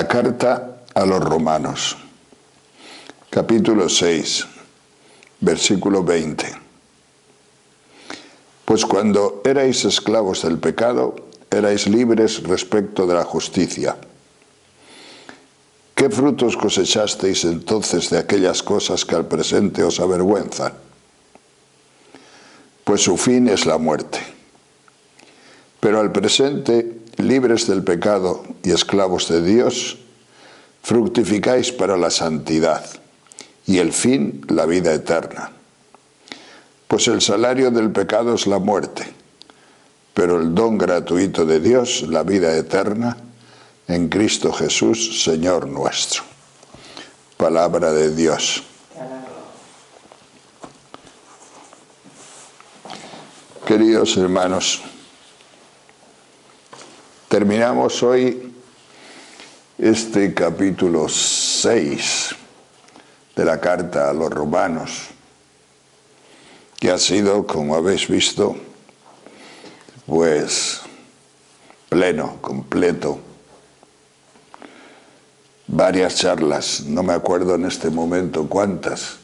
La carta a los Romanos, capítulo 6, versículo 20. Pues cuando erais esclavos del pecado, erais libres respecto de la justicia. ¿Qué frutos cosechasteis entonces de aquellas cosas que al presente os avergüenzan? Pues su fin es la muerte. Pero al presente, libres del pecado y esclavos de Dios, fructificáis para la santidad, y el fin, la vida eterna. Pues el salario del pecado es la muerte, pero el don gratuito de Dios, la vida eterna, en Cristo Jesús, Señor nuestro. Palabra de Dios. Queridos hermanos, terminamos hoy este capítulo 6 de la carta a los Romanos, que ha sido, como habéis visto, pues pleno, completo. Varias charlas, no me acuerdo en este momento cuántas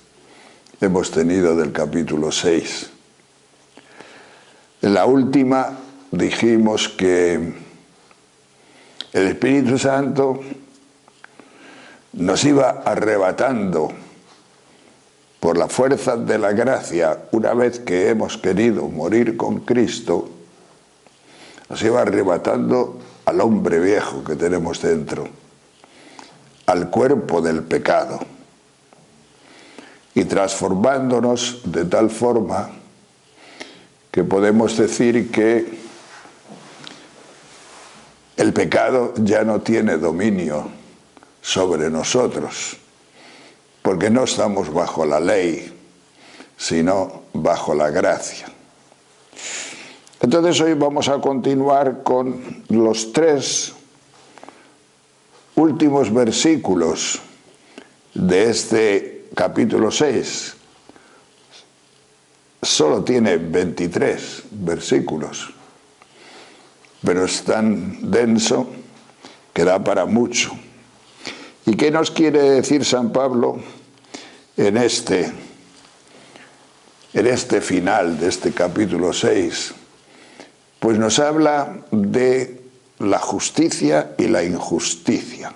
hemos tenido del capítulo 6. En la última dijimos que el Espíritu Santo nos iba arrebatando por la fuerza de la gracia, una vez que hemos querido morir con Cristo, nos iba arrebatando al hombre viejo que tenemos dentro, al cuerpo del pecado, y transformándonos de tal forma que podemos decir que el pecado ya no tiene dominio sobre nosotros, porque no estamos bajo la ley, sino bajo la gracia. Entonces hoy vamos a continuar con los 3 últimos versículos de este capítulo 6. Solo tiene 23 versículos, pero es tan denso que da para mucho. ¿Y qué nos quiere decir San Pablo en este final de este capítulo 6? Pues nos habla de la justicia y la injusticia.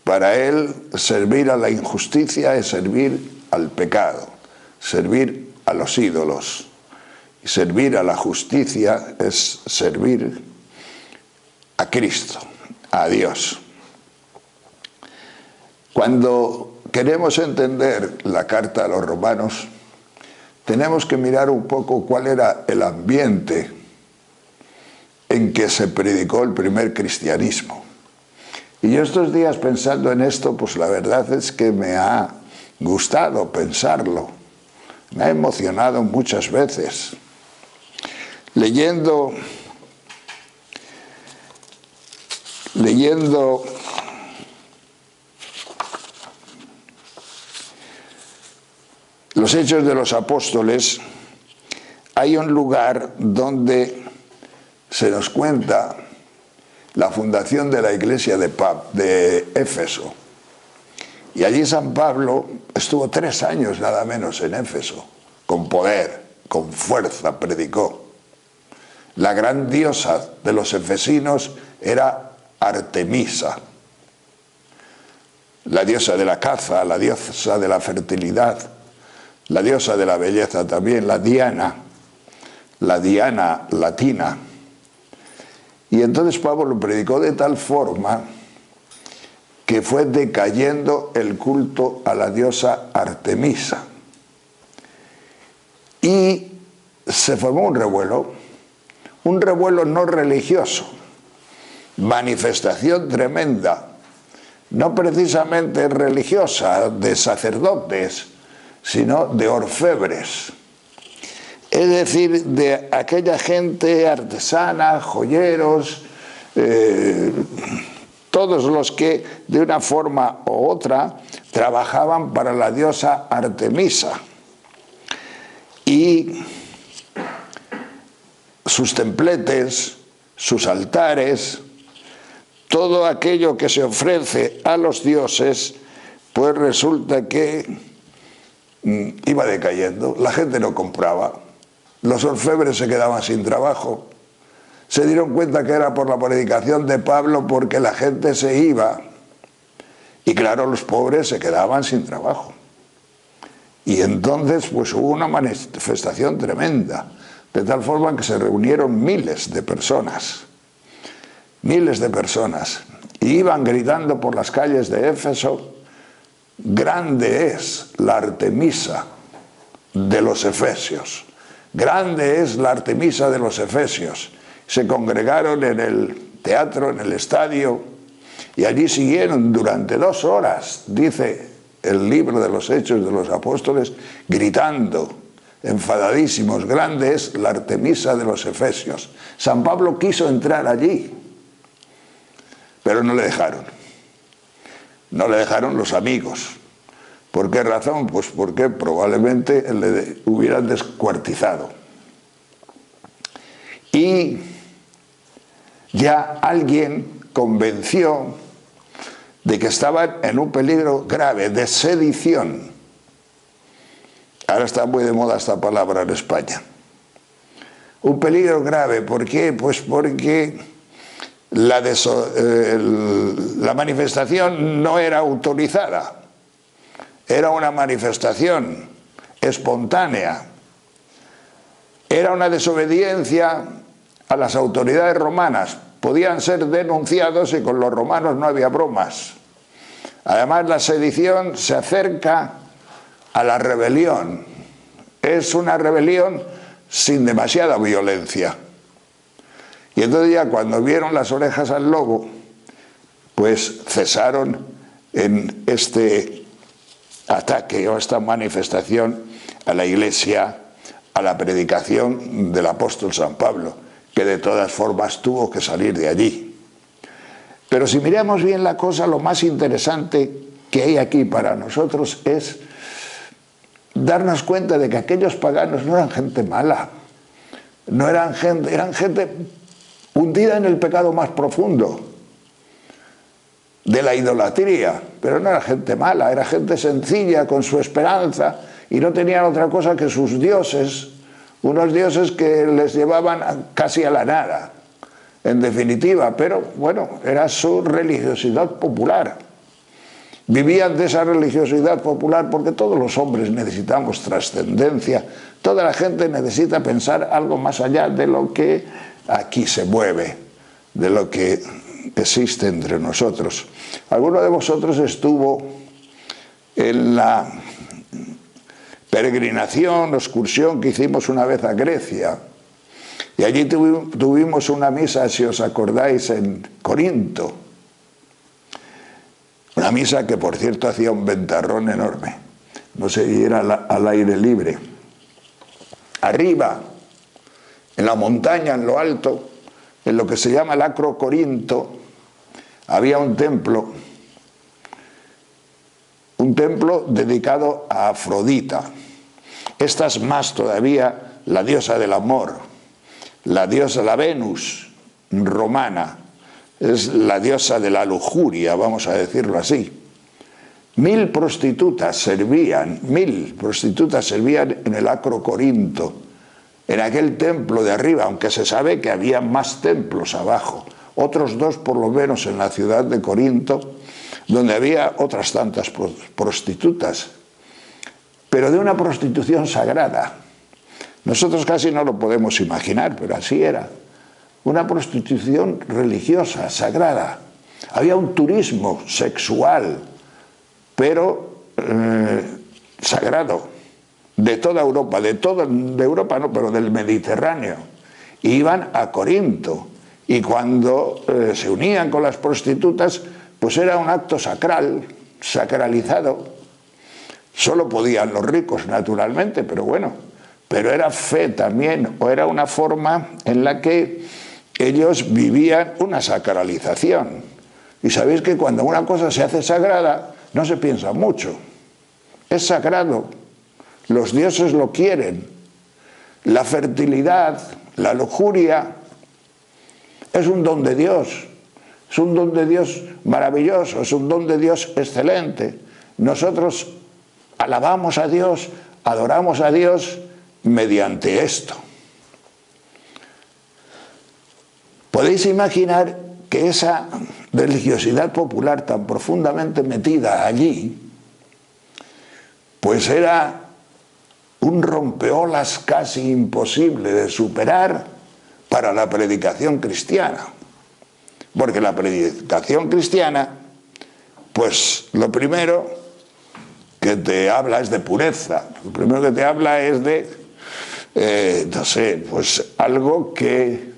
Para él, servir a la injusticia es servir al pecado, servir a los ídolos. Y servir a la justicia es servir a Cristo, a Dios. Cuando queremos entender la carta a los Romanos, tenemos que mirar un poco cuál era el ambiente en que se predicó el primer cristianismo. Y yo estos días pensando en esto, pues la verdad es que me ha gustado pensarlo. Me ha emocionado muchas veces. Leyendo los Hechos de los Apóstoles, hay un lugar donde se nos cuenta la fundación de la iglesia de Éfeso. Y allí San Pablo estuvo 3 años nada menos en Éfeso, con poder, con fuerza predicó. La gran diosa de los efesinos era Artemisa, la diosa de la caza, la diosa de la fertilidad, la diosa de la belleza también, la Diana latina. Y entonces Pablo lo predicó de tal forma que fue decayendo el culto a la diosa Artemisa. Y se formó un revuelo no religioso, manifestación tremenda, no precisamente religiosa de sacerdotes, sino de orfebres. Es decir, de aquella gente artesana, joyeros, todos los que de una forma u otra trabajaban para la diosa Artemisa. Y sus templetes, sus altares, todo aquello que se ofrece a los dioses, pues resulta que iba decayendo, la gente no compraba, los orfebres se quedaban sin trabajo, se dieron cuenta que era por la predicación de Pablo porque la gente se iba y claro, los pobres se quedaban sin trabajo. Y entonces pues hubo una manifestación tremenda, de tal forma que se reunieron miles de personas, y iban gritando por las calles de Éfeso: grande es la Artemisa de los Efesios, grande es la Artemisa de los Efesios. Se congregaron en el teatro, en el estadio, y allí siguieron durante 2 horas, dice el libro de los Hechos de los Apóstoles, gritando, enfadadísimos: grande es la Artemisa de los Efesios. San Pablo quiso entrar allí, pero no le dejaron. No le dejaron los amigos. ¿Por qué razón? Pues porque probablemente le hubieran descuartizado. Y ya alguien convenció de que estaban en un peligro grave de sedición. Ahora está muy de moda esta palabra en España. Un peligro grave, ¿por qué? Pues porque la manifestación no era autorizada, era una manifestación espontánea, era una desobediencia a las autoridades romanas, podían ser denunciados y con los romanos no había bromas. Además, la sedición se acerca a la rebelión, es una rebelión sin demasiada violencia. Y entonces ya cuando vieron las orejas al lobo, pues cesaron en este ataque o esta manifestación a la Iglesia, a la predicación del apóstol San Pablo, que de todas formas tuvo que salir de allí. Pero si miramos bien la cosa, lo más interesante que hay aquí para nosotros es darnos cuenta de que aquellos paganos no eran gente mala, no eran gente hundida en el pecado más profundo de la idolatría, pero no era gente mala, era gente sencilla con su esperanza y no tenían otra cosa que sus dioses, unos dioses que les llevaban casi a la nada, en definitiva, pero bueno, era su religiosidad popular. Vivían de esa religiosidad popular porque todos los hombres necesitamos trascendencia, toda la gente necesita pensar algo más allá de lo que aquí se mueve, de lo que existe entre nosotros. ¿Alguno de vosotros estuvo en la peregrinación o excursión que hicimos una vez a Grecia? Y allí tuvimos una misa, si os acordáis, en Corinto. Una misa que, por cierto, hacía un ventarrón enorme. No sé, y era al aire libre. Arriba, en la montaña, en lo alto, en lo que se llama el Acro Corinto, había un templo dedicado a Afrodita. Esta es más todavía la diosa del amor, la diosa, la Venus romana, es la diosa de la lujuria, vamos a decirlo así. 1000 prostitutas servían en el Acro Corinto, en aquel templo de arriba, aunque se sabe que había más templos abajo, otros 2 por lo menos en la ciudad de Corinto, donde había otras tantas prostitutas, pero de una prostitución sagrada. Nosotros casi no lo podemos imaginar, pero así era. Una prostitución religiosa, sagrada. Había un turismo sexual, pero sagrado, de toda Europa, de Europa no, pero del Mediterráneo. Iban a Corinto y cuando se unían con las prostitutas, pues era un acto sacral, sacralizado. Solo podían los ricos, naturalmente, pero bueno, pero era fe también, o era una forma en la que ellos vivían una sacralización. Y sabéis que cuando una cosa se hace sagrada, no se piensa mucho. Es sagrado. Los dioses lo quieren. La fertilidad, la lujuria, es un don de Dios. es un don de Dios maravilloso, es un don de Dios excelente. Nosotros alabamos a Dios, adoramos a Dios mediante esto. Podéis imaginar que esa religiosidad popular tan profundamente metida allí, pues era un rompeolas casi imposible de superar para la predicación cristiana. Porque la predicación cristiana, pues lo primero que te habla es de pureza, lo primero que te habla es de, no sé, pues algo que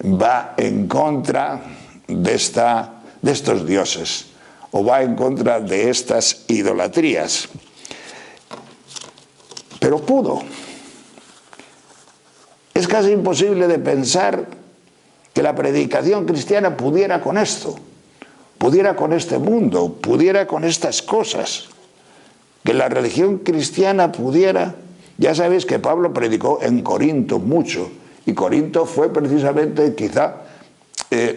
va en contra de estos dioses, o va en contra de estas idolatrías. Pero pudo. Es casi imposible de pensar que la predicación cristiana pudiera con esto, pudiera con este mundo, pudiera con estas cosas, que la religión cristiana pudiera. Ya sabéis que Pablo predicó en Corinto mucho, y Corinto fue precisamente quizá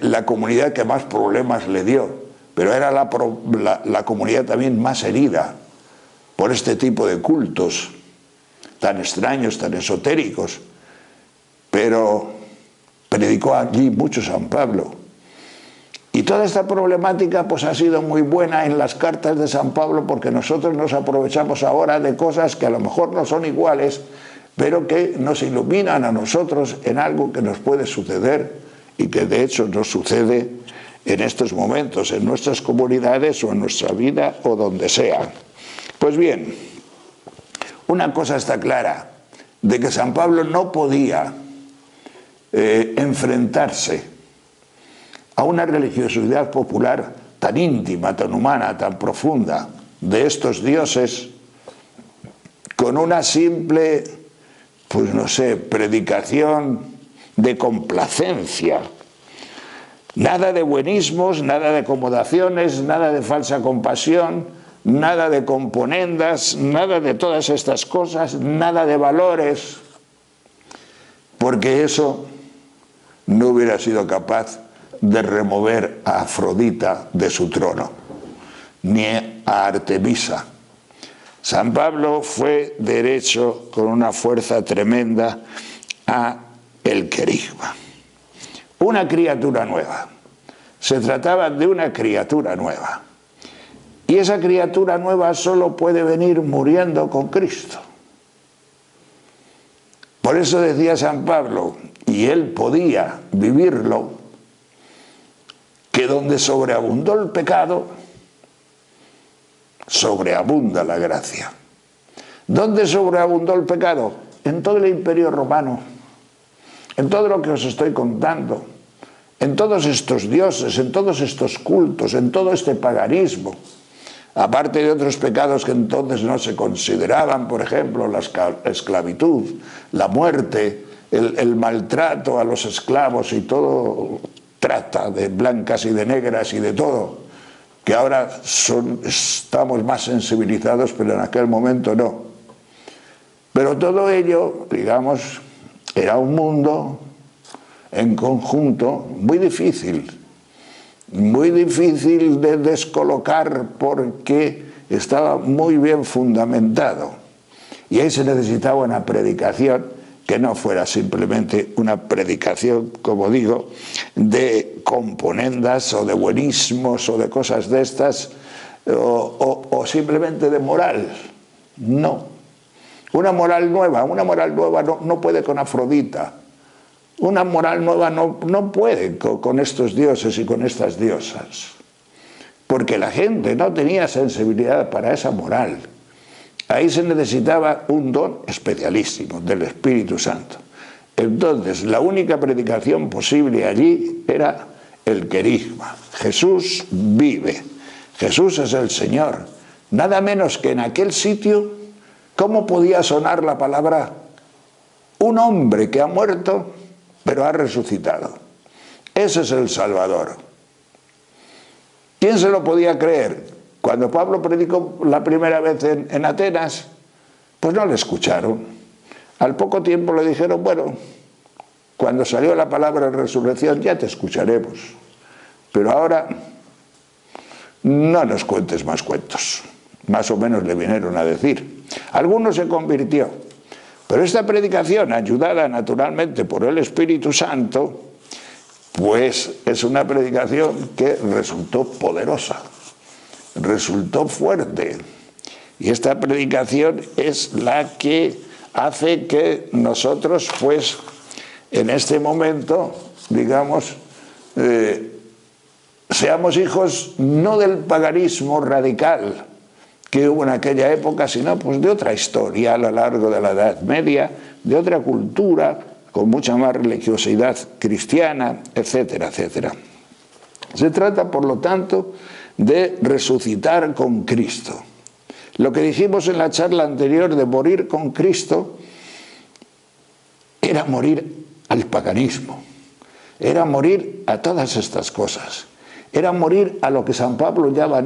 la comunidad que más problemas le dio, pero era la comunidad también más herida por este tipo de cultos tan extraños, tan esotéricos. Pero predicó allí mucho San Pablo. Y toda esta problemática pues ha sido muy buena en las cartas de San Pablo, porque nosotros nos aprovechamos ahora de cosas que a lo mejor no son iguales, pero que nos iluminan a nosotros en algo que nos puede suceder y que de hecho nos sucede en estos momentos, en nuestras comunidades o en nuestra vida o donde sea. Pues bien, una cosa está clara, de que San Pablo no podía enfrentarse a una religiosidad popular tan íntima, tan humana, tan profunda de estos dioses con una simple, pues no sé, predicación de complacencia. Nada de buenismos, nada de acomodaciones, nada de falsa compasión, nada de componendas, nada de todas estas cosas, nada de valores, porque eso no hubiera sido capaz de remover a Afrodita de su trono, ni a Artemisa. San Pablo fue derecho con una fuerza tremenda a el querigma. Una criatura nueva. Se trataba de una criatura nueva. Y esa criatura nueva solo puede venir muriendo con Cristo. Por eso decía San Pablo, y él podía vivirlo, que donde sobreabundó el pecado, sobreabunda la gracia. ¿Dónde sobreabundó el pecado? En todo el Imperio Romano, en todo lo que os estoy contando, en todos estos dioses, en todos estos cultos, en todo este paganismo, aparte de otros pecados que entonces no se consideraban, por ejemplo, la esclavitud, la muerte, el maltrato a los esclavos y todo, trata de blancas y de negras y de todo, que ahora estamos más sensibilizados, pero en aquel momento no. Pero todo ello, digamos, era un mundo en conjunto muy difícil de descolocar, porque estaba muy bien fundamentado. Y ahí se necesitaba una predicación que no fuera simplemente una predicación, como digo, de componendas o de buenismos o de cosas de estas, o simplemente de moral. No. Una moral nueva no puede con Afrodita. Una moral nueva no puede con estos dioses y con estas diosas, porque la gente no tenía sensibilidad para esa moral. Ahí se necesitaba un don especialísimo del Espíritu Santo. Entonces, la única predicación posible allí era el querigma. Jesús vive, Jesús es el Señor. Nada menos que en aquel sitio, ¿cómo podía sonar la palabra un hombre que ha muerto pero ha resucitado? Ese es el Salvador. ¿Quién se lo podía creer? Cuando Pablo predicó la primera vez en Atenas, pues no le escucharon. Al poco tiempo le dijeron, bueno, cuando salió la palabra de resurrección ya te escucharemos. pero ahora no nos cuentes más cuentos. Más o menos le vinieron a decir. Alguno se convirtió, pero esta predicación, ayudada naturalmente por el Espíritu Santo, pues es una predicación que resultó poderosa, resultó fuerte. Y esta predicación es la que hace que nosotros, pues, en este momento, digamos, seamos hijos no del paganismo radical que hubo en aquella época, sino pues de otra historia a lo largo de la Edad Media, de otra cultura, con mucha más religiosidad cristiana, etcétera, etcétera. Se trata, por lo tanto, de resucitar con Cristo. Lo que dijimos en la charla anterior de morir con Cristo era morir al paganismo, era morir a todas estas cosas, era morir a lo que San Pablo llama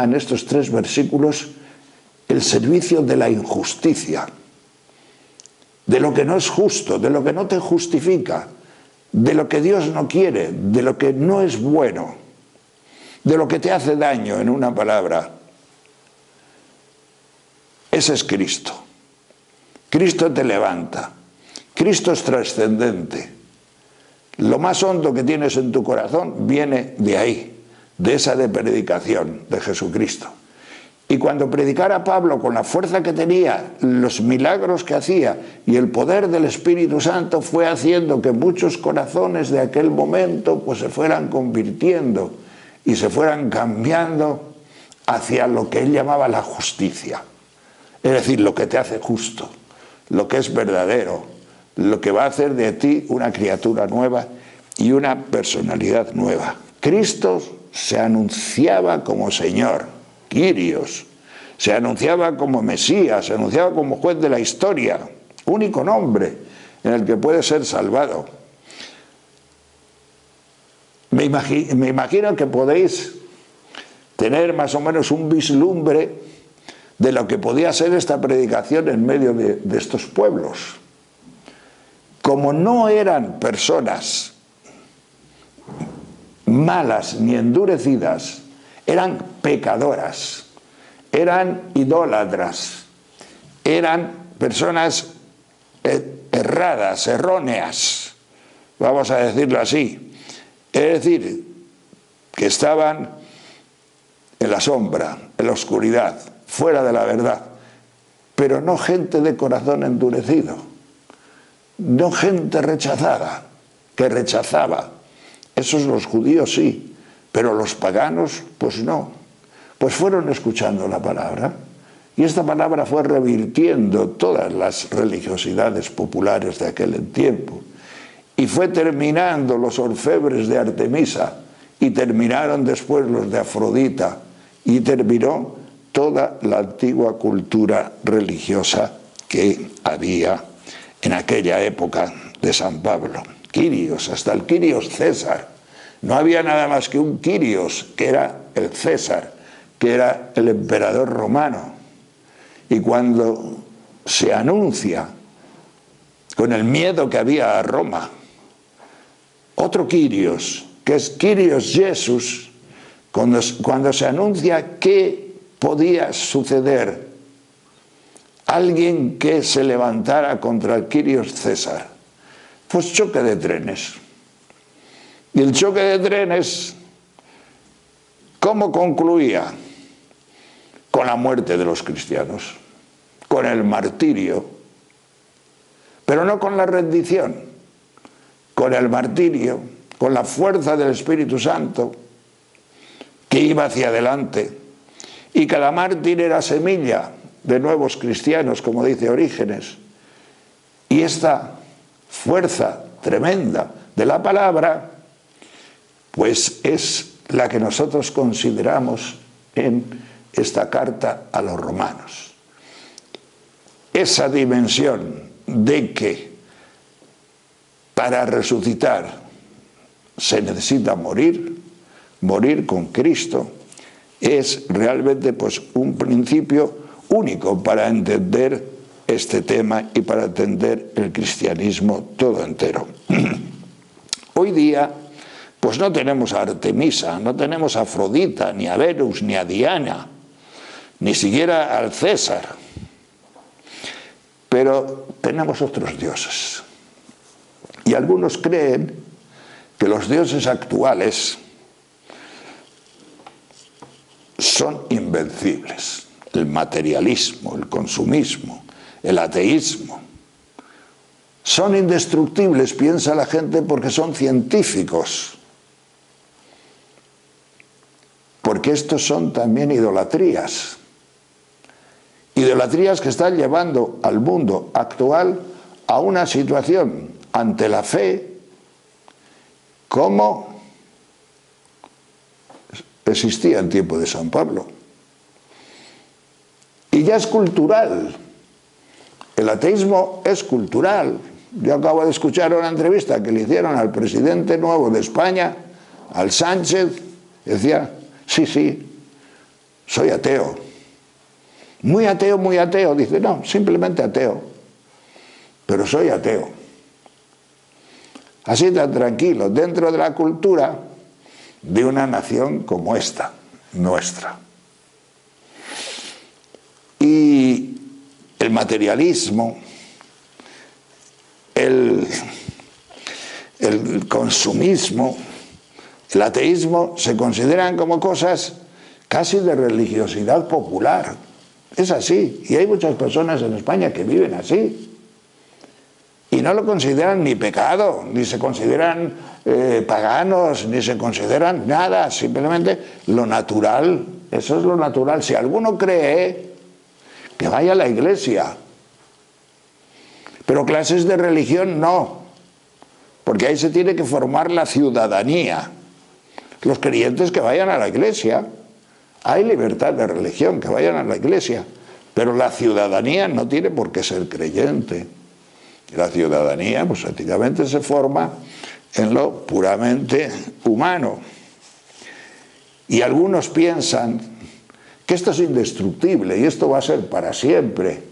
en estos 3 versículos el servicio de la injusticia, de lo que no es justo, de lo que no te justifica, de lo que Dios no quiere, de lo que no es bueno, de lo que te hace daño, en una palabra. Ese es Cristo. Cristo te levanta. Cristo es trascendente. Lo más hondo que tienes en tu corazón viene de ahí, de esa predicación de Jesucristo. Y cuando predicara Pablo con la fuerza que tenía, los milagros que hacía y el poder del Espíritu Santo, fue haciendo que muchos corazones de aquel momento pues se fueran convirtiendo y se fueran cambiando hacia lo que él llamaba la justicia. Es decir, lo que te hace justo, lo que es verdadero, lo que va a hacer de ti una criatura nueva y una personalidad nueva. Cristo se anunciaba como Señor, Kyrios, se anunciaba como Mesías, se anunciaba como juez de la historia, único nombre en el que puede ser salvado. Me imagino que podéis tener más o menos un vislumbre de lo que podía ser esta predicación en medio de estos pueblos. Como no eran personas malas ni endurecidas, eran pecadoras, eran idólatras, eran personas erradas, erróneas, vamos a decirlo así. Es decir, que estaban en la sombra, en la oscuridad, fuera de la verdad, pero no gente de corazón endurecido, no gente rechazada, que rechazaba. Esos los judíos sí, pero los paganos pues no. Pues fueron escuchando la palabra, y esta palabra fue revirtiendo todas las religiosidades populares de aquel tiempo, y fue terminando los orfebres de Artemisa, y terminaron después los de Afrodita, y terminó toda la antigua cultura religiosa que había en aquella época de San Pablo. Kyrios, hasta el Kyrios César. No había nada más que un Kyrios, que era el César, que era el emperador romano. Y cuando se anuncia, con el miedo que había a Roma, otro Kyrios, que es Kyrios Jesús, cuando se anuncia que podía suceder alguien que se levantara contra el Kyrios César, pues choque de trenes. Y el choque de trenes, ¿cómo concluía? Con la muerte de los cristianos, con el martirio, pero no con la rendición, con el martirio, con la fuerza del Espíritu Santo que iba hacia adelante. Y cada mártir era semilla de nuevos cristianos, como dice Orígenes. Y esta fuerza tremenda de la palabra, pues es la que nosotros consideramos en esta carta a los romanos. Esa dimensión de que para resucitar se necesita morir con Cristo, es realmente pues un principio único para entender este tema y para entender el cristianismo todo entero. Hoy día Pues no tenemos a Artemisa, no tenemos a Afrodita, ni a Venus, ni a Diana, ni siquiera al César. Pero tenemos otros dioses. Y algunos creen que los dioses actuales son invencibles. El materialismo, el consumismo, el ateísmo. Son indestructibles, piensa la gente, porque son científicos. Porque estos son también idolatrías. Idolatrías que están llevando al mundo actual a una situación ante la fe como existía en tiempo de San Pablo. Y ya es cultural. El ateísmo es cultural. Yo acabo de escuchar una entrevista que le hicieron al presidente nuevo de España, al Sánchez. Decía, sí, soy ateo. Muy ateo, muy ateo. Dice, no, simplemente ateo. Pero soy ateo. Así tan tranquilo, dentro de la cultura de una nación como esta, nuestra. Y el materialismo, el consumismo, el ateísmo se consideran como cosas casi de religiosidad popular. Es así, y hay muchas personas en España que viven así. Y no lo consideran ni pecado, ni se consideran paganos, ni se consideran nada, simplemente lo natural. Eso es lo natural. Si alguno cree, que vaya a la iglesia. Pero clases de religión no, porque ahí se tiene que formar la ciudadanía. Los creyentes que vayan a la iglesia. Hay libertad de religión, que vayan a la iglesia. Pero la ciudadanía no tiene por qué ser creyente. La ciudadanía, pues sencillamente se forma en lo puramente humano. Y algunos piensan que esto es indestructible y esto va a ser para siempre.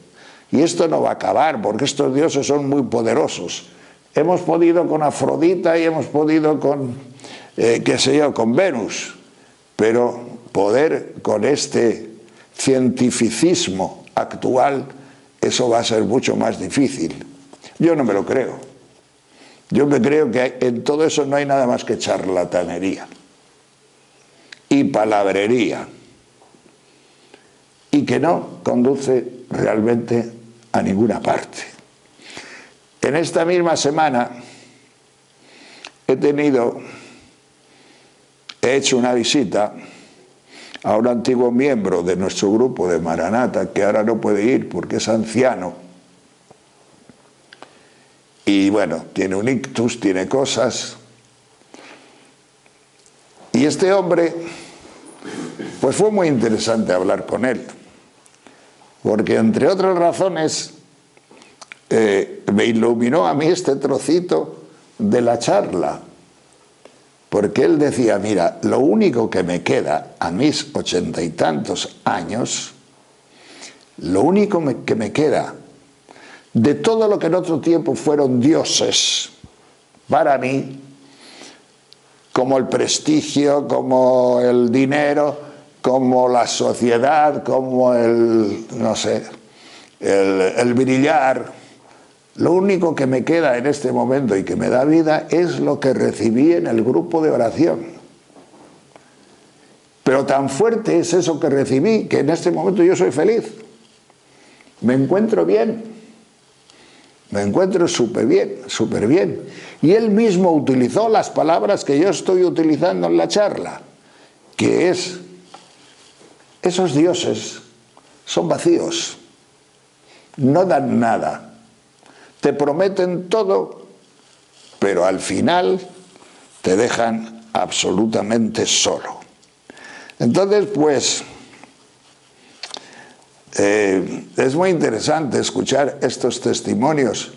Y esto no va a acabar porque estos dioses son muy poderosos. Hemos podido con Afrodita y hemos podido con, con Venus. Pero poder con este cientificismo actual, eso va a ser mucho más difícil. Yo no me lo creo. Yo me creo que en todo eso no hay nada más que charlatanería y palabrería y que no conduce realmente a ninguna parte. En esta misma semana he hecho una visita a un antiguo miembro de nuestro grupo de Maranata que ahora no puede ir porque es anciano. Y bueno, tiene un ictus, tiene cosas. Y este hombre, pues fue muy interesante hablar con él. Porque entre otras razones, me iluminó a mí este trocito de la charla. Porque él decía, mira, lo único que me queda a mis 80 y tantos años, lo único que me queda de todo lo que en otro tiempo fueron dioses para mí, como el prestigio, como el dinero, como la sociedad, como el, no sé, el brillar. Lo único que me queda en este momento y que me da vida es lo que recibí en el grupo de oración. Pero tan fuerte es eso que recibí que en este momento yo soy feliz. Me encuentro bien. Me encuentro súper bien. Y él mismo utilizó las palabras que yo estoy utilizando en la charla, que es, esos dioses son vacíos, no dan nada, te prometen todo, pero al final te dejan absolutamente solo. Entonces, pues, es muy interesante escuchar estos testimonios,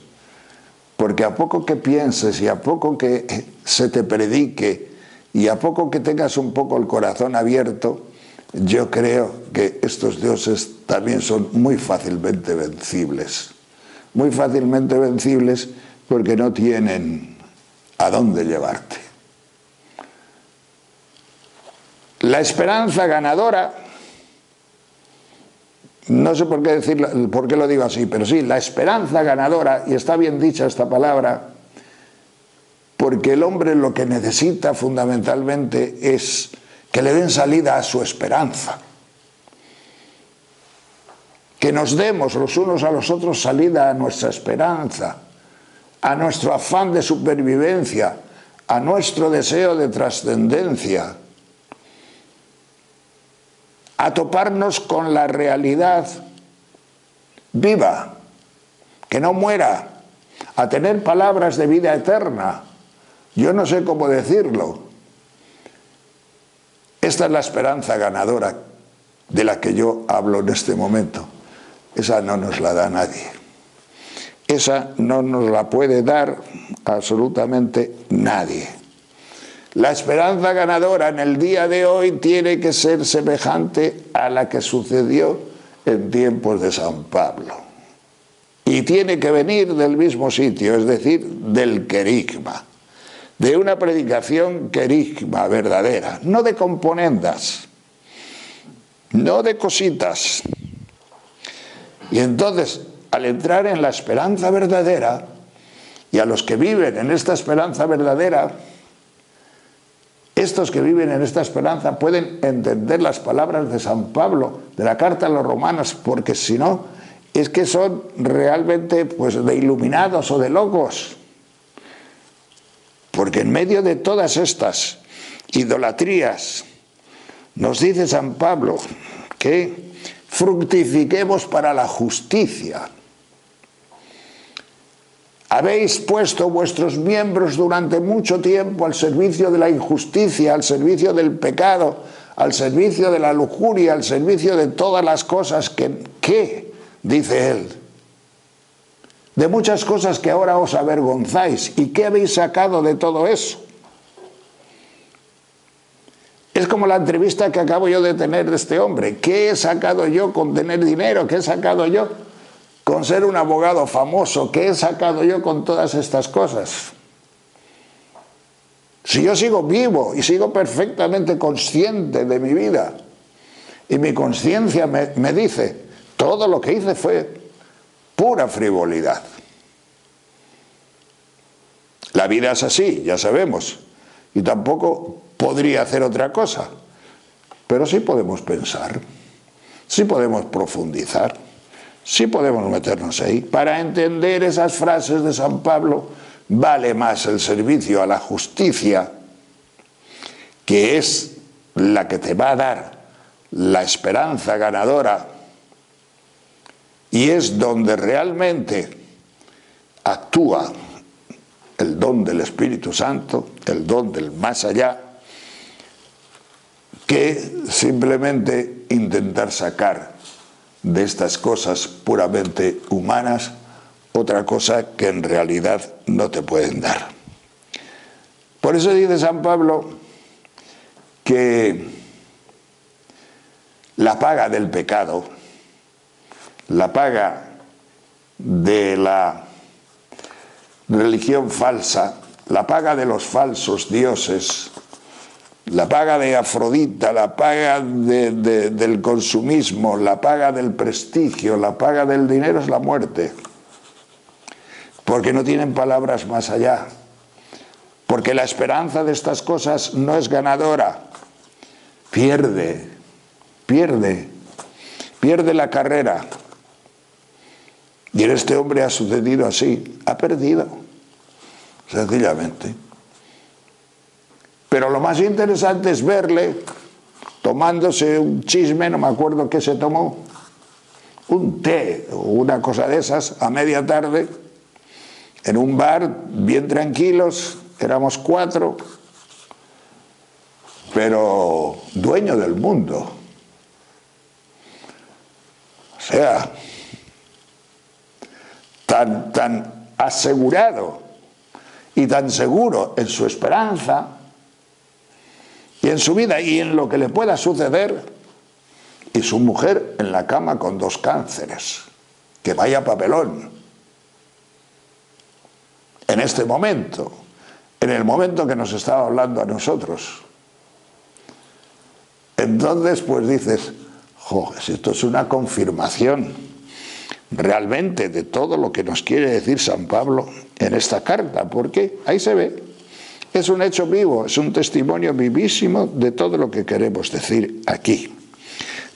porque a poco que pienses y a poco que se te predique y a poco que tengas un poco el corazón abierto, yo creo que estos dioses también son muy fácilmente vencibles. Muy fácilmente vencibles porque no tienen a dónde llevarte. La esperanza ganadora, no sé por qué lo digo así, pero sí, la esperanza ganadora, y está bien dicha esta palabra, porque el hombre lo que necesita fundamentalmente es que le den salida a su esperanza. Que nos demos los unos a los otros salida a nuestra esperanza, a nuestro afán de supervivencia, a nuestro deseo de trascendencia, a toparnos con la realidad viva, que no muera, a tener palabras de vida eterna. Yo no sé cómo decirlo. Esta es la esperanza ganadora de la que yo hablo en este momento. Esa no nos la da nadie. Esa no nos la puede dar absolutamente nadie. La esperanza ganadora en el día de hoy tiene que ser semejante a la que sucedió en tiempos de San Pablo. Y tiene que venir del mismo sitio, es decir, del querigma. De una predicación querigma verdadera, no de componendas, no de cositas. Y entonces, al entrar en la esperanza verdadera, y a los que viven en esta esperanza verdadera, estos que viven en esta esperanza pueden entender las palabras de San Pablo, de la carta a los romanos, porque si no, es que son realmente pues, de iluminados o de locos. Porque en medio de todas estas idolatrías, nos dice San Pablo que fructifiquemos para la justicia. Habéis puesto vuestros miembros durante mucho tiempo al servicio de la injusticia, al servicio del pecado, al servicio de la lujuria, al servicio de todas las cosas que dice él, de muchas cosas que ahora os avergonzáis. ¿Y qué habéis sacado de todo eso? Es como la entrevista que acabo yo de tener de este hombre. ¿Qué he sacado yo con tener dinero? ¿Qué he sacado yo con ser un abogado famoso? ¿Qué he sacado yo con todas estas cosas? Si yo sigo vivo y sigo perfectamente consciente de mi vida, y mi conciencia me dice, todo lo que hice fue pura frivolidad. La vida es así, ya sabemos, y tampoco podría hacer otra cosa, pero sí podemos pensar, sí podemos profundizar, sí podemos meternos ahí. Para entender esas frases de San Pablo, vale más el servicio a la justicia, que es la que te va a dar la esperanza ganadora, y es donde realmente actúa el don del Espíritu Santo, el don del más allá, que simplemente intentar sacar de estas cosas puramente humanas otra cosa que en realidad no te pueden dar. Por eso dice San Pablo que la paga del pecado, la paga de la religión falsa, la paga de los falsos dioses, la paga de Afrodita, la paga del consumismo, la paga del prestigio, la paga del dinero es la muerte. Porque no tienen palabras más allá. Porque la esperanza de estas cosas no es ganadora. Pierde la carrera. Y en este hombre ha sucedido así, ha perdido, sencillamente. Pero lo más interesante es verle tomándose un chisme, no me acuerdo qué se tomó, un té o una cosa de esas, a media tarde, en un bar, bien tranquilos, éramos 4, pero dueño del mundo. O sea, tan asegurado y tan seguro en su esperanza y en su vida y en lo que le pueda suceder, y su mujer en la cama con 2 cánceres, que vaya papelón. En este momento, en el momento que nos estaba hablando a nosotros. Entonces pues dices, esto es una confirmación realmente de todo lo que nos quiere decir San Pablo en esta carta, porque ahí se ve, es un hecho vivo, es un testimonio vivísimo de todo lo que queremos decir aquí.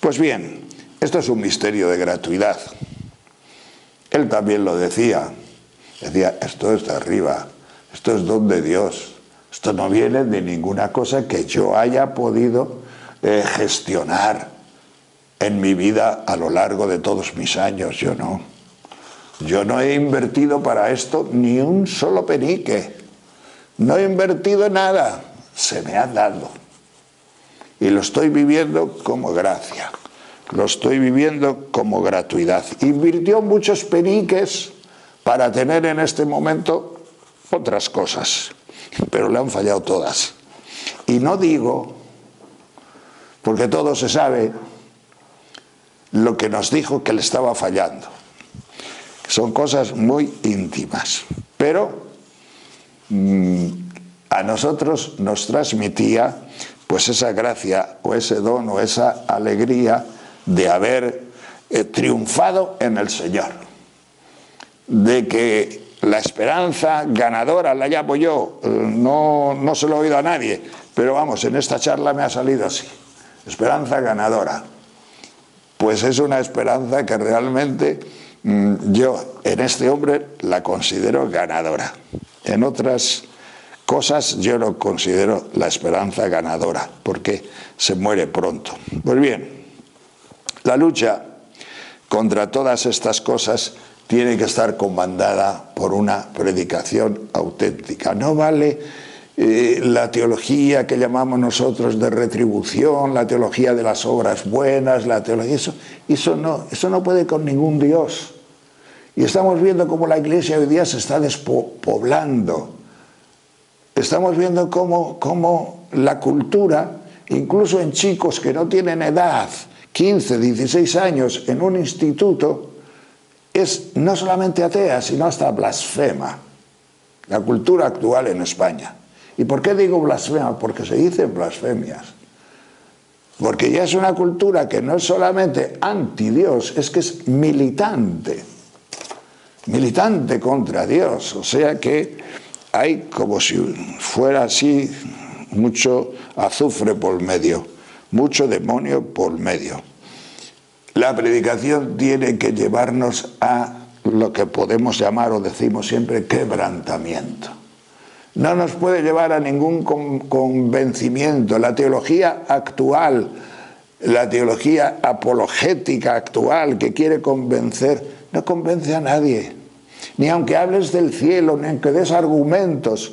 Pues bien, esto es un misterio de gratuidad. Él también lo decía, esto es de arriba, esto es don de Dios, esto no viene de ninguna cosa que yo haya podido gestionar en mi vida a lo largo de todos mis años. Yo no he invertido para esto ni un solo penique, no he invertido nada, se me ha dado y lo estoy viviendo como gracia, lo estoy viviendo como gratuidad. Invirtió muchos peniques para tener en este momento otras cosas, pero le han fallado todas. Y no digo, porque todo se sabe, lo que nos dijo que le estaba fallando. Son cosas muy íntimas, pero a nosotros nos transmitía pues esa gracia o ese don o esa alegría de haber triunfado en el Señor, de que la esperanza ganadora, la llamo yo, no se lo he oído a nadie, pero vamos, en esta charla me ha salido así, esperanza ganadora. Pues es una esperanza que realmente yo en este hombre la considero ganadora. En otras cosas yo no considero la esperanza ganadora, porque se muere pronto. Pues bien, la lucha contra todas estas cosas tiene que estar comandada por una predicación auténtica. No vale la teología que llamamos nosotros de retribución, la teología de las obras buenas, la teología, eso no puede con ningún Dios. Y estamos viendo cómo la Iglesia hoy día se está despoblando. Estamos viendo cómo la cultura, incluso en chicos que no tienen edad, 15, 16 años, en un instituto, es no solamente atea, sino hasta blasfema. La cultura actual en España. ¿Y por qué digo blasfema? Porque se dicen blasfemias. Porque ya es una cultura que no es solamente anti-Dios, es que es militante. Militante contra Dios. O sea que hay como si fuera así mucho azufre por medio, mucho demonio por medio. La predicación tiene que llevarnos a lo que podemos llamar o decimos siempre quebrantamiento. No nos puede llevar a ningún convencimiento. La teología actual, la teología apologética actual que quiere convencer, no convence a nadie. Ni aunque hables del cielo, ni aunque des argumentos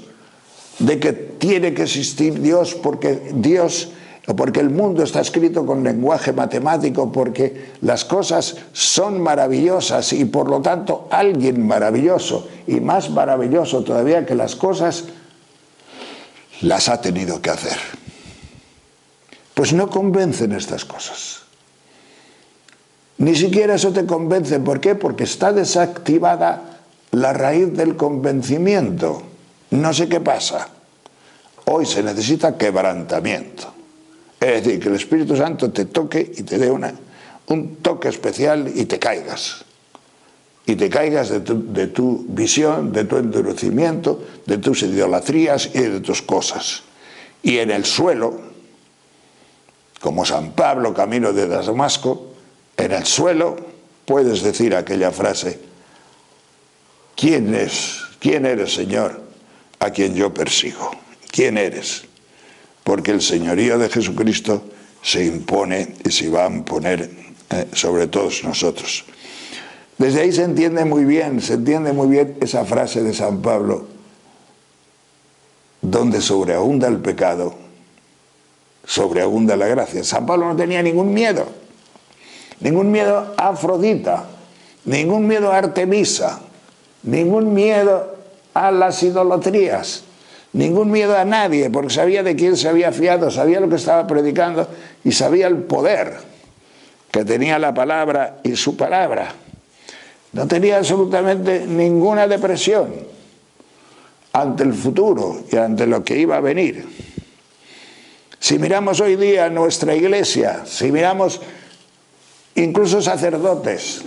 de que tiene que existir Dios, porque el mundo está escrito con lenguaje matemático, porque las cosas son maravillosas y por lo tanto alguien maravilloso y más maravilloso todavía que las cosas las ha tenido que hacer. Pues no convencen estas cosas. Ni siquiera eso te convence. ¿Por qué? Porque está desactivada la raíz del convencimiento. No sé qué pasa. Hoy se necesita quebrantamiento. Es decir, que el Espíritu Santo te toque y te dé un toque especial y te caigas. Y te caigas de tu visión, de tu endurecimiento, de tus idolatrías y de tus cosas. Y en el suelo, como San Pablo camino de Damasco, en el suelo puedes decir aquella frase: ¿Quién eres, Señor, a quien yo persigo? ¿Quién eres? Porque el señorío de Jesucristo se impone y se va a imponer sobre todos nosotros. Desde ahí se entiende muy bien esa frase de San Pablo: donde sobreabunda el pecado, sobreabunda la gracia. San Pablo no tenía ningún miedo a Afrodita, ningún miedo a Artemisa, ningún miedo a las idolatrías, ningún miedo a nadie, porque sabía de quién se había fiado, sabía lo que estaba predicando y sabía el poder que tenía la palabra y su palabra. No tenía absolutamente ninguna depresión ante el futuro y ante lo que iba a venir. Si miramos hoy día nuestra iglesia, si miramos incluso sacerdotes,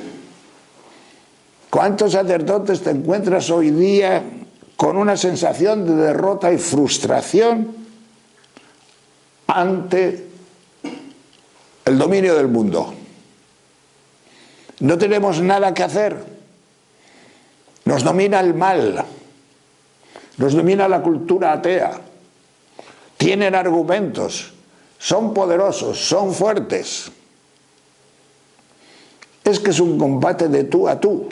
¿cuántos sacerdotes te encuentras hoy día con una sensación de derrota y frustración ante el dominio del mundo? No tenemos nada que hacer. Nos domina el mal. Nos domina la cultura atea. Tienen argumentos. Son poderosos, son fuertes. Es que es un combate de tú a tú.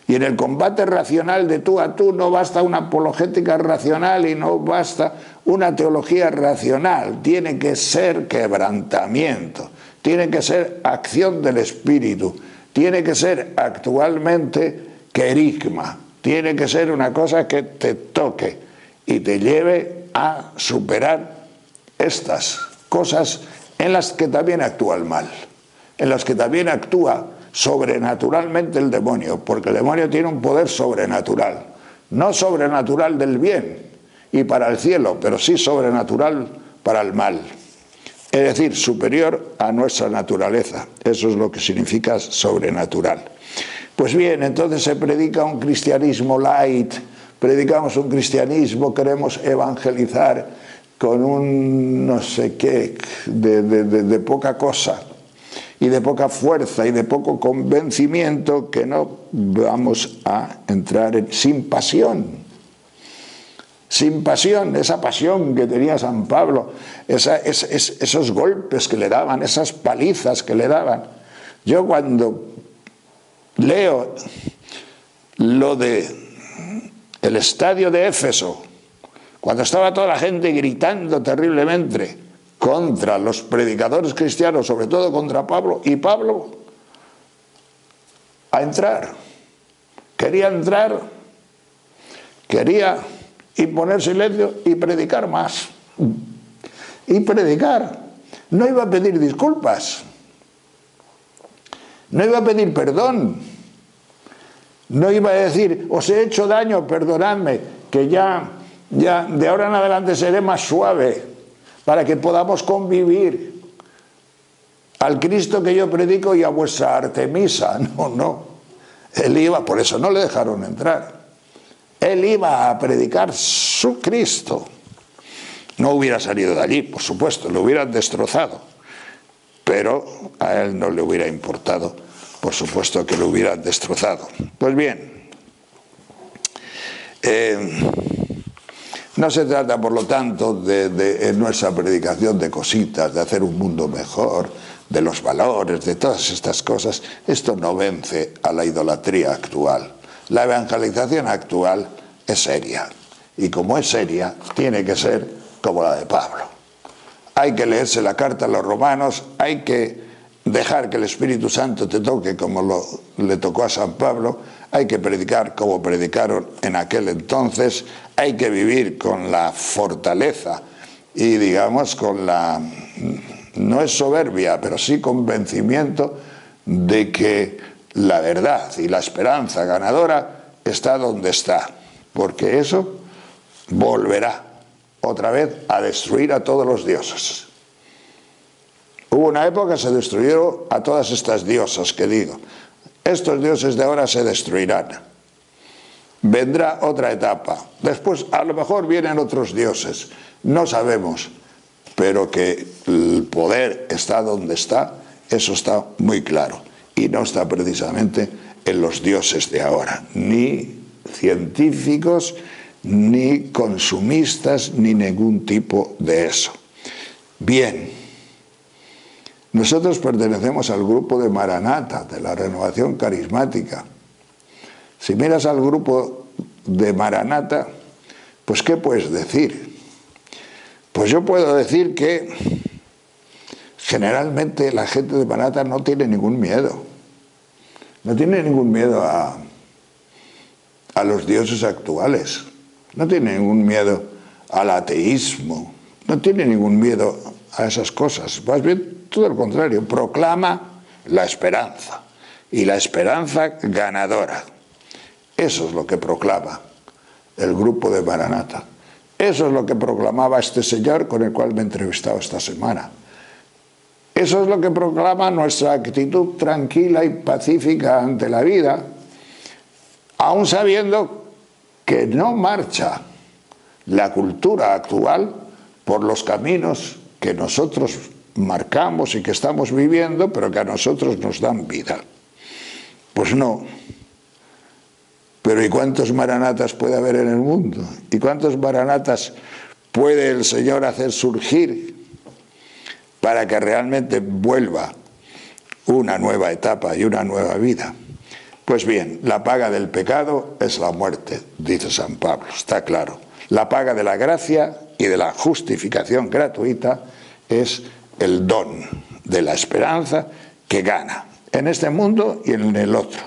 Y en el combate racional de tú a tú no basta una apologética racional y no basta una teología racional. Tiene que ser quebrantamiento, tiene que ser acción del Espíritu, tiene que ser actualmente querigma, tiene que ser una cosa que te toque y te lleve a superar estas cosas en las que también actúa el mal, en las que también actúa sobrenaturalmente el demonio, porque el demonio tiene un poder sobrenatural, no sobrenatural del bien y para el cielo, pero sí sobrenatural para el mal, es decir, superior a nuestra naturaleza. Eso es lo que significa sobrenatural. Pues bien, entonces se predica un cristianismo light, predicamos un cristianismo, queremos evangelizar con un no sé qué de poca cosa y de poca fuerza y de poco convencimiento, que no vamos a entrar sin pasión. Sin pasión, esa pasión que tenía San Pablo, esos golpes que le daban, esas palizas que le daban. Yo cuando leo lo de el estadio de Éfeso, cuando estaba toda la gente gritando terriblemente contra los predicadores cristianos, sobre todo contra Pablo, y Pablo a entrar, quería imponer silencio y predicar más, y predicar. No iba a pedir disculpas, no iba a pedir perdón, no iba a decir os he hecho daño, perdonadme, que ya de ahora en adelante seré más suave para que podamos convivir al Cristo que yo predico y a vuestra Artemisa. No, él iba, por eso no le dejaron entrar, él iba a predicar su Cristo. No hubiera salido de allí, por supuesto, lo hubieran destrozado, pero a él no le hubiera importado, por supuesto que lo hubieran destrozado. Pues bien, no se trata, por lo tanto, en nuestra predicación de cositas, de hacer un mundo mejor, de los valores, de todas estas cosas. Esto no vence a la idolatría actual. La evangelización actual es seria, y como es seria, tiene que ser como la de Pablo. Hay que leerse la carta a los romanos, hay que dejar que el Espíritu Santo te toque como le tocó a San Pablo, hay que predicar como predicaron en aquel entonces, hay que vivir con la fortaleza y digamos con la, no es soberbia, pero sí convencimiento de que la verdad y la esperanza ganadora está donde está, porque eso volverá otra vez a destruir a todos los dioses. Hubo una época que se destruyeron a todas estas diosas que digo. Estos dioses de ahora se destruirán. Vendrá otra etapa. Después a lo mejor vienen otros dioses. No sabemos. Pero que el poder está donde está, eso está muy claro. Y no está precisamente en los dioses de ahora. Ni científicos, ni consumistas, ni ningún tipo de eso. Bien. Nosotros pertenecemos al grupo de Maranata, de la Renovación Carismática. Si miras al grupo de Maranata, pues ¿qué puedes decir? Pues yo puedo decir que generalmente la gente de Maranata no tiene ningún miedo. No tiene ningún miedo a los dioses actuales. No tiene ningún miedo al ateísmo. No tiene ningún miedo a esas cosas. Más bien, todo lo contrario, proclama la esperanza, y la esperanza ganadora. Eso es lo que proclama el grupo de Maranata. Eso es lo que proclamaba este señor con el cual me he entrevistado esta semana. Eso es lo que proclama nuestra actitud tranquila y pacífica ante la vida, aun sabiendo que no marcha la cultura actual por los caminos que nosotros marcamos y que estamos viviendo, pero que a nosotros nos dan vida. Pues no. Pero ¿y cuántos maranatas puede haber en el mundo? ¿Y cuántos maranatas puede el Señor hacer surgir para que realmente vuelva una nueva etapa y una nueva vida? Pues bien, la paga del pecado es la muerte, dice San Pablo, está claro. La paga de la gracia y de la justificación gratuita es el don de la esperanza que gana en este mundo y en el otro,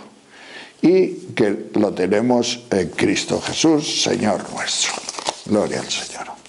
y que lo tenemos en Cristo Jesús, Señor nuestro. Gloria al Señor.